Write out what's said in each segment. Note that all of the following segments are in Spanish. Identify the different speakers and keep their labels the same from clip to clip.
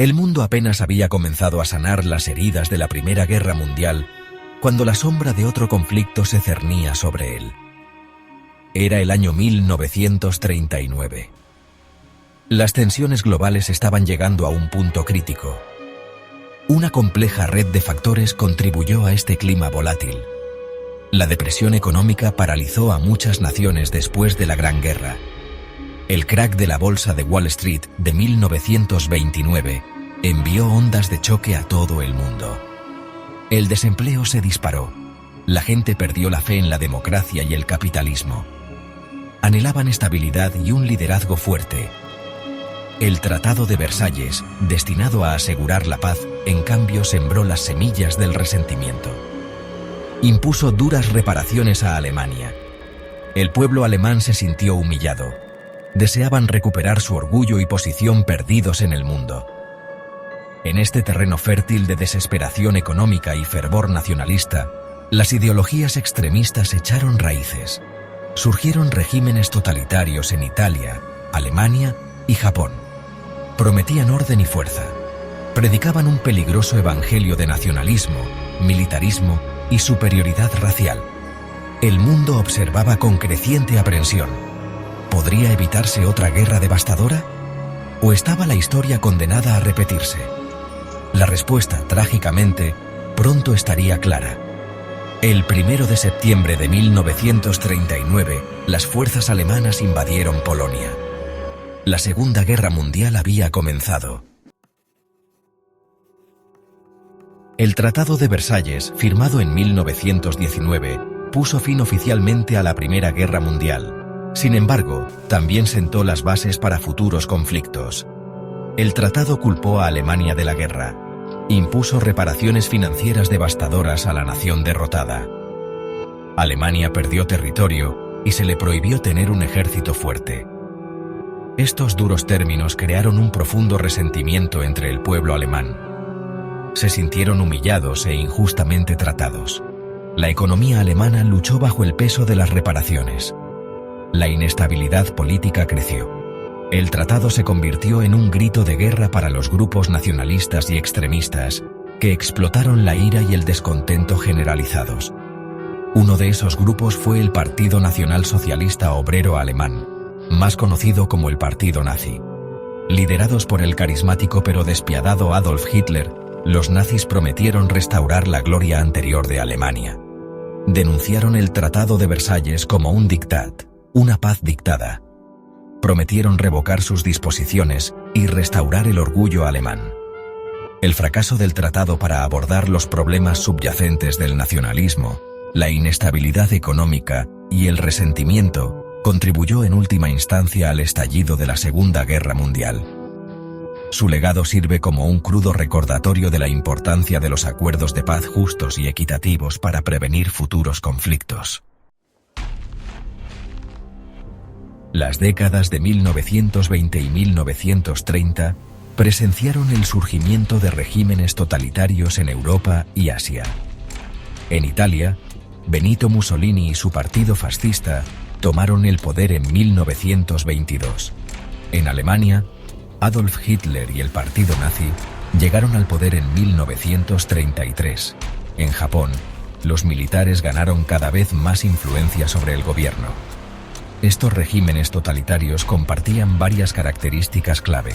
Speaker 1: El mundo apenas había comenzado a sanar las heridas de la Primera Guerra Mundial cuando la sombra de otro conflicto se cernía sobre él. Era el año 1939. Las tensiones globales estaban llegando a un punto crítico. Una compleja red de factores contribuyó a este clima volátil. La depresión económica paralizó a muchas naciones después de la Gran Guerra. El crack de la bolsa de Wall Street de 1929 envió ondas de choque a todo el mundo. El desempleo se disparó. La gente perdió la fe en la democracia y el capitalismo. Anhelaban estabilidad y un liderazgo fuerte. El Tratado de Versalles, destinado a asegurar la paz, en cambio sembró las semillas del resentimiento. Impuso duras reparaciones a Alemania. El pueblo alemán se sintió humillado. Deseaban recuperar su orgullo y posición perdidos en el mundo. En este terreno fértil de desesperación económica y fervor nacionalista, las ideologías extremistas echaron raíces. Surgieron regímenes totalitarios en Italia, Alemania y Japón. Prometían orden y fuerza. Predicaban un peligroso evangelio de nacionalismo, militarismo y superioridad racial. El mundo observaba con creciente aprensión. ¿Podría evitarse otra guerra devastadora? ¿O estaba la historia condenada a repetirse? La respuesta, trágicamente, pronto estaría clara. El 1 de septiembre de 1939, las fuerzas alemanas invadieron Polonia. La Segunda Guerra Mundial había comenzado. El Tratado de Versalles, firmado en 1919, puso fin oficialmente a la Primera Guerra Mundial. Sin embargo, también sentó las bases para futuros conflictos. El tratado culpó a Alemania de la guerra. Impuso reparaciones financieras devastadoras a la nación derrotada. Alemania perdió territorio y se le prohibió tener un ejército fuerte. Estos duros términos crearon un profundo resentimiento entre el pueblo alemán. Se sintieron humillados e injustamente tratados. La economía alemana luchó bajo el peso de las reparaciones. La inestabilidad política creció. El tratado se convirtió en un grito de guerra para los grupos nacionalistas y extremistas que explotaron la ira y el descontento generalizados. Uno de esos grupos fue el Partido Nacional Socialista Obrero Alemán, más conocido como el Partido Nazi. Liderados por el carismático pero despiadado Adolf Hitler, los nazis prometieron restaurar la gloria anterior de Alemania. Denunciaron el Tratado de Versalles como un diktat, una paz dictada. Prometieron revocar sus disposiciones y restaurar el orgullo alemán. El fracaso del tratado para abordar los problemas subyacentes del nacionalismo, la inestabilidad económica y el resentimiento contribuyó en última instancia al estallido de la Segunda Guerra Mundial. Su legado sirve como un crudo recordatorio de la importancia de los acuerdos de paz justos y equitativos para prevenir futuros conflictos. Las décadas de 1920 y 1930 presenciaron el surgimiento de regímenes totalitarios en Europa y Asia. En Italia, Benito Mussolini y su partido fascista tomaron el poder en 1922. En Alemania, Adolf Hitler y el partido nazi llegaron al poder en 1933. En Japón, los militares ganaron cada vez más influencia sobre el gobierno. Estos regímenes totalitarios compartían varias características clave.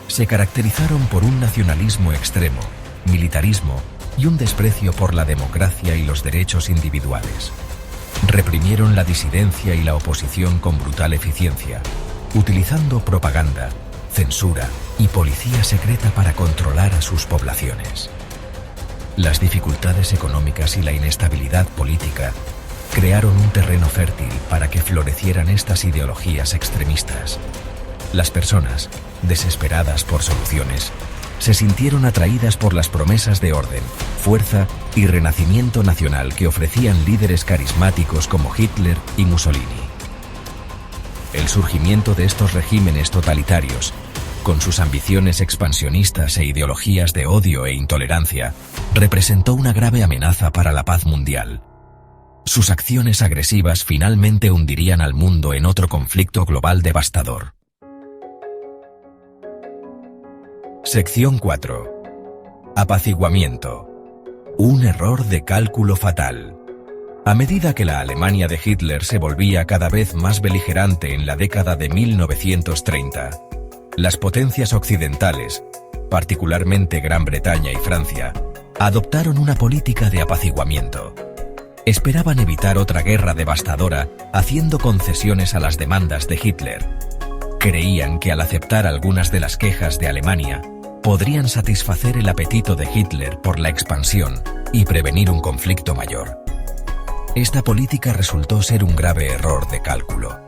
Speaker 1: Se caracterizaron por un nacionalismo extremo, militarismo y un desprecio por la democracia y los derechos individuales. Reprimieron la disidencia y la oposición con brutal eficiencia, utilizando propaganda, censura y policía secreta para controlar a sus poblaciones. Las dificultades económicas y la inestabilidad política crearon un terreno fértil para que florecieran estas ideologías extremistas. Las personas, desesperadas por soluciones, se sintieron atraídas por las promesas de orden, fuerza y renacimiento nacional que ofrecían líderes carismáticos como Hitler y Mussolini. El surgimiento de estos regímenes totalitarios, con sus ambiciones expansionistas e ideologías de odio e intolerancia, representó una grave amenaza para la paz mundial. Sus acciones agresivas finalmente hundirían al mundo en otro conflicto global devastador. Sección 4. Apaciguamiento. Un error de cálculo fatal. A medida que la Alemania de Hitler se volvía cada vez más beligerante en la década de 1930, las potencias occidentales, particularmente Gran Bretaña y Francia, adoptaron una política de apaciguamiento. Esperaban evitar otra guerra devastadora haciendo concesiones a las demandas de Hitler. Creían que al aceptar algunas de las quejas de Alemania, podrían satisfacer el apetito de Hitler por la expansión y prevenir un conflicto mayor. Esta política resultó ser un grave error de cálculo.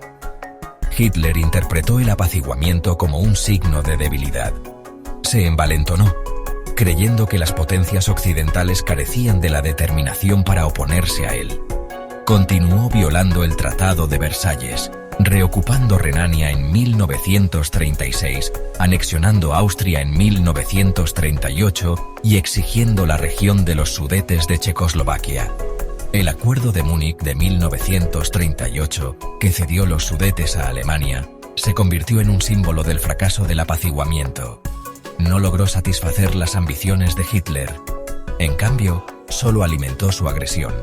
Speaker 1: Hitler interpretó el apaciguamiento como un signo de debilidad. Se envalentonó, creyendo que las potencias occidentales carecían de la determinación para oponerse a él. Continuó violando el Tratado de Versalles, reocupando Renania en 1936, anexionando Austria en 1938 y exigiendo la región de los Sudetes de Checoslovaquia. El Acuerdo de Múnich de 1938, que cedió los Sudetes a Alemania, se convirtió en un símbolo del fracaso del apaciguamiento. No logró satisfacer las ambiciones de Hitler. En cambio, solo alimentó su agresión.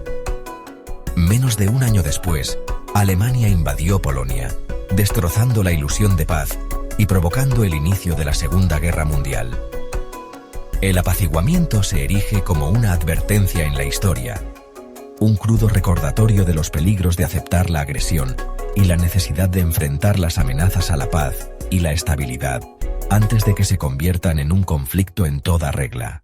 Speaker 1: Menos de un año después, Alemania invadió Polonia, destrozando la ilusión de paz y provocando el inicio de la Segunda Guerra Mundial. El apaciguamiento se erige como una advertencia en la historia, un crudo recordatorio de los peligros de aceptar la agresión y la necesidad de enfrentar las amenazas a la paz y la estabilidad antes de que se conviertan en un conflicto en toda regla.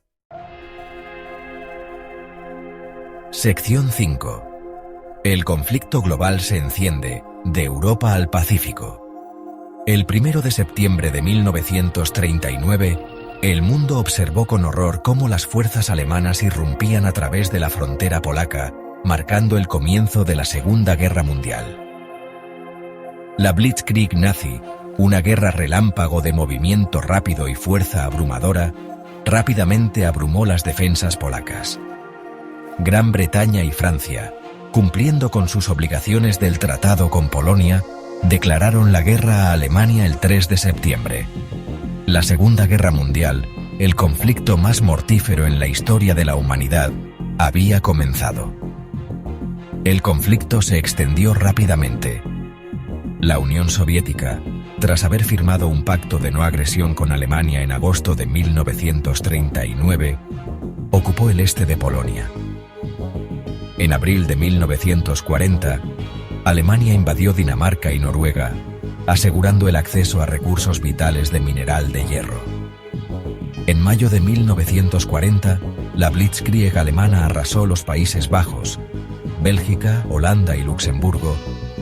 Speaker 1: Sección 5. El conflicto global se enciende, de Europa al Pacífico. El 1 de septiembre de 1939, el mundo observó con horror cómo las fuerzas alemanas irrumpían a través de la frontera polaca, marcando el comienzo de la Segunda Guerra Mundial. La Blitzkrieg nazi, una guerra relámpago de movimiento rápido y fuerza abrumadora, rápidamente abrumó las defensas polacas. Gran Bretaña y Francia, cumpliendo con sus obligaciones del tratado con Polonia, declararon la guerra a Alemania el 3 de septiembre. La Segunda Guerra Mundial, el conflicto más mortífero en la historia de la humanidad, había comenzado. El conflicto se extendió rápidamente. La Unión Soviética, tras haber firmado un pacto de no agresión con Alemania en agosto de 1939, ocupó el este de Polonia. En abril de 1940, Alemania invadió Dinamarca y Noruega, asegurando el acceso a recursos vitales de mineral de hierro. En mayo de 1940, la Blitzkrieg alemana arrasó los Países Bajos, Bélgica, Holanda y Luxemburgo,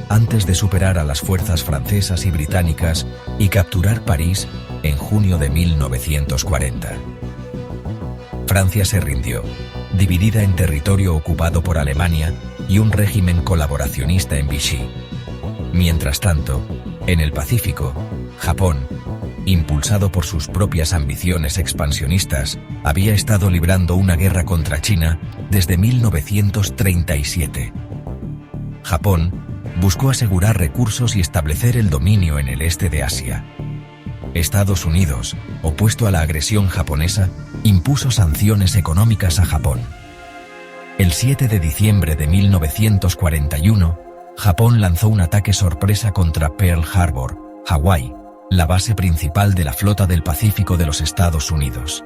Speaker 1: antes de superar a las fuerzas francesas y británicas y capturar París en junio de 1940. Francia se rindió, dividida en territorio ocupado por Alemania y un régimen colaboracionista en Vichy. Mientras tanto, en el Pacífico, Japón, impulsado por sus propias ambiciones expansionistas, había estado librando una guerra contra China desde 1937. Japón buscó asegurar recursos y establecer el dominio en el este de Asia. Estados Unidos, opuesto a la agresión japonesa, impuso sanciones económicas a Japón. El 7 de diciembre de 1941, Japón lanzó un ataque sorpresa contra Pearl Harbor, Hawái, la base principal de la Flota del Pacífico de los Estados Unidos.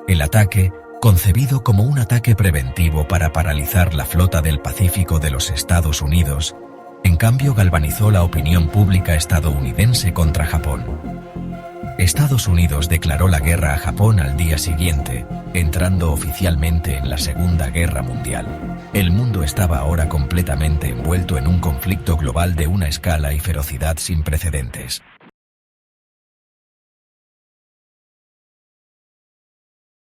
Speaker 1: El ataque, concebido como un ataque preventivo para paralizar la Flota del Pacífico de los Estados Unidos, en cambio galvanizó la opinión pública estadounidense contra Japón. Estados Unidos declaró la guerra a Japón al día siguiente, entrando oficialmente en la Segunda Guerra Mundial. El mundo estaba ahora completamente envuelto en un conflicto global de una escala y ferocidad sin precedentes.